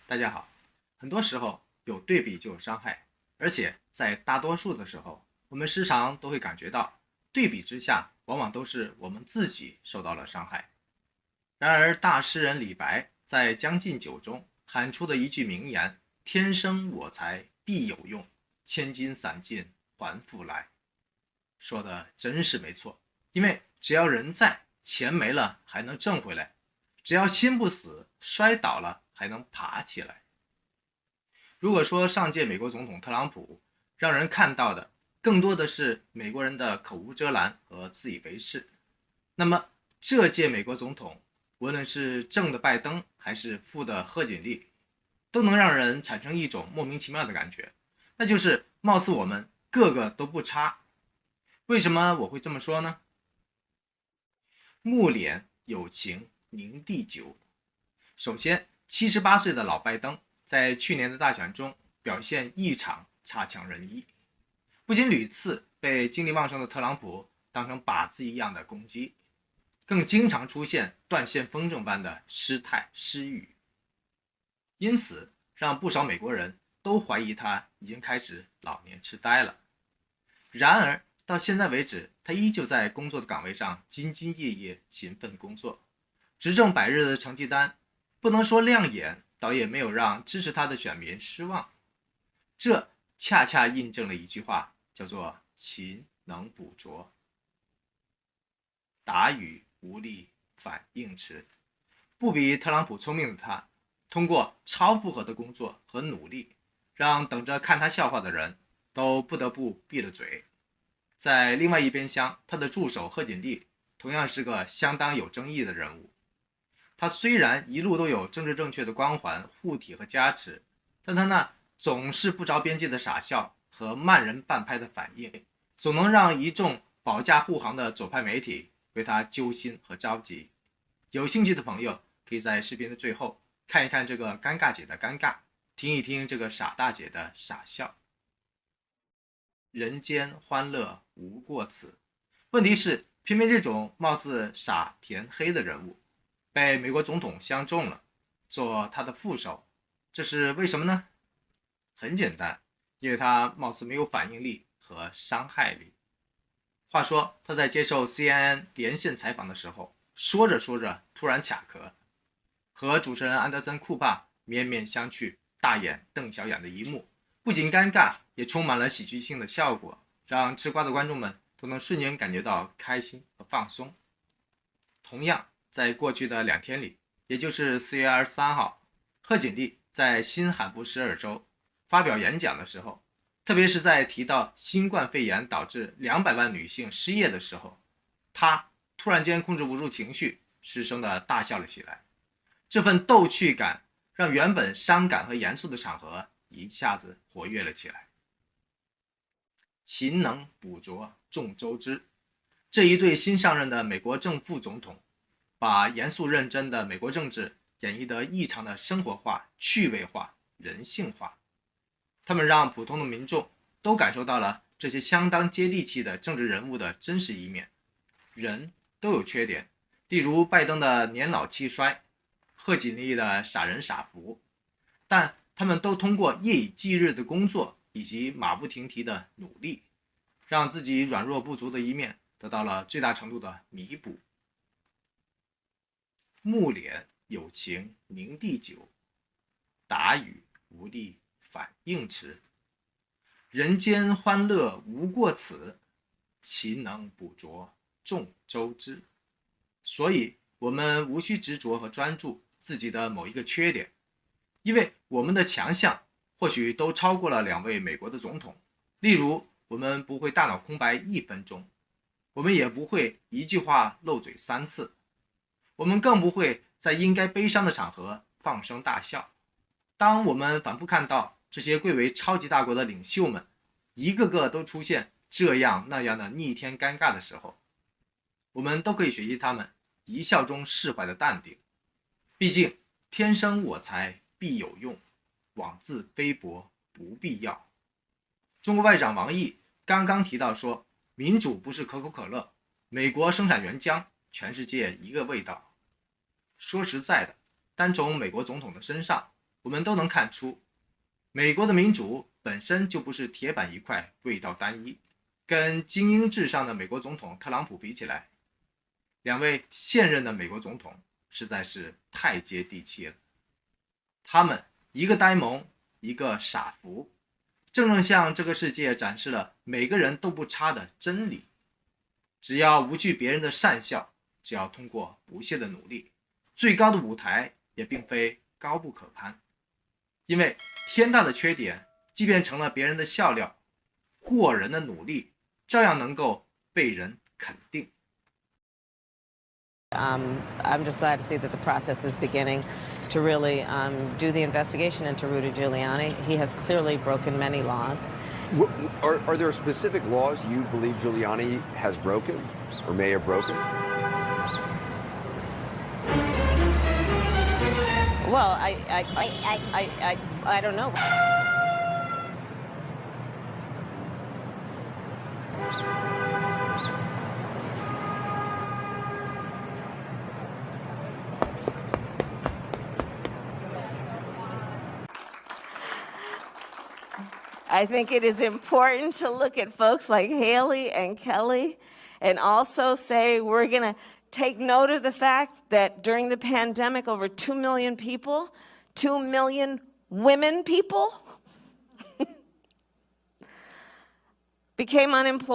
大家好，很多时候有对比就有伤害，而且在大多数的时候，我们时常都会感觉到，对比之下，往往都是我们自己受到了伤害。然而，大诗人李白在《将进酒》中喊出的一句名言"天生我材必有用，千金散尽还复来"，说的真是没错。因为只要人在，钱没了还能挣回来；只要心不死，摔倒了还能爬起来。如果说上届美国总统特朗普让人看到的更多的是美国人的口无遮拦和自以为是，那么这届美国总统，无论是正的拜登还是负的贺锦丽，都能让人产生一种莫名其妙的感觉，那就是貌似我们个个都不差。为什么我会这么说呢？木脸有情凝地久。首先，78岁的老拜登在去年的大选中表现异常差强人意，不仅屡次被精力旺盛的特朗普当成靶子一样的攻击，更经常出现断线风筝般的失态失语，因此让不少美国人都怀疑他已经开始老年痴呆了。然而到现在为止，他依旧在工作的岗位上兢兢业业勤奋工作，执政百日的成绩单不能说亮眼，倒也没有让支持他的选民失望。这恰恰印证了一句话，叫做勤能补拙，打与无力反应迟。不比特朗普聪明的他，通过超负荷的工作和努力，让等着看他笑话的人都不得不闭了嘴。在另外一边厢，他的助手贺锦丽同样是个相当有争议的人物。他虽然一路都有政治正确的光环护体和加持，但他那总是不着边际的傻笑和慢人半拍的反应，总能让一众保驾护航的左派媒体为他揪心和着急。有兴趣的朋友可以在视频的最后看一看这个尴尬姐的尴尬，听一听这个傻大姐的傻笑。人间欢乐无过此。问题是，偏偏这种貌似傻甜黑的人物，被美国总统相中了，做他的副手，这是为什么呢？很简单，因为他貌似没有反应力和伤害力。话说他在接受 CNN 连线采访的时候，说着说着突然卡壳，和主持人安德森·库帕面面相觑、大眼瞪小眼的一幕，不仅尴尬，也充满了喜剧性的效果，让吃瓜的观众们都能瞬间感觉到开心和放松。同样，在过去的2天里，也就是4月23号，贺锦丽在新罕布什尔州发表演讲的时候，特别是在提到新冠肺炎导致200万女性失业的时候，她突然间控制不住情绪，失声的大笑了起来。这份逗趣感让原本伤感和严肃的场合一下子活跃了起来。勤能补拙众周知，这一对新上任的美国正副总统，把严肃认真的美国政治演绎得异常的生活化、趣味化、人性化。他们让普通的民众都感受到了这些相当接地气的政治人物的真实一面。人都有缺点，例如拜登的年老气衰，贺锦丽的傻人傻福，但他们都通过夜以继日的工作以及马不停蹄的努力，让自己软弱不足的一面得到了最大程度的弥补。木脸有情凝地久，打与无力反应迟。人间欢乐无过此，勤能补拙众周知。所以我们无需执着和专注自己的某一个缺点，因为我们的强项或许都超过了2位美国的总统。例如，我们不会大脑空白1分钟，我们也不会一句话漏嘴3次，我们更不会在应该悲伤的场合放声大笑。当我们反复看到这些贵为超级大国的领袖们一个个都出现这样那样的逆天尴尬的时候，我们都可以学习他们一笑中释怀的淡定。毕竟天生我材必有用，妄自菲薄不必要。中国外长王毅刚刚提到说，民主不是可口可乐，美国生产原浆，全世界一个味道。说实在的，单从美国总统的身上，我们都能看出，美国的民主本身就不是铁板一块、味道单一。跟精英至上的美国总统特朗普比起来，两位现任的美国总统实在是太接地气了。他们一个呆萌，一个傻福，正向这个世界展示了每个人都不差的真理。只要无惧别人的讪笑，只要通过不懈的努力，最高的舞台也并非高不可攀。因为天大的缺点，即便成了别人的笑料，过人的努力照样能够被人肯定。I'm just glad to see that the process is beginning to really do the investigation into Rudy Giuliani. He has clearly broken many laws. Are there specific laws you believe Giuliani has broken or may have broken? Well, I don't know. I think it is important to look at folks like Haley and Kelly and also say we're going to take note of the fact that during the pandemic, over 2 million people, 2 million women people became unemployed.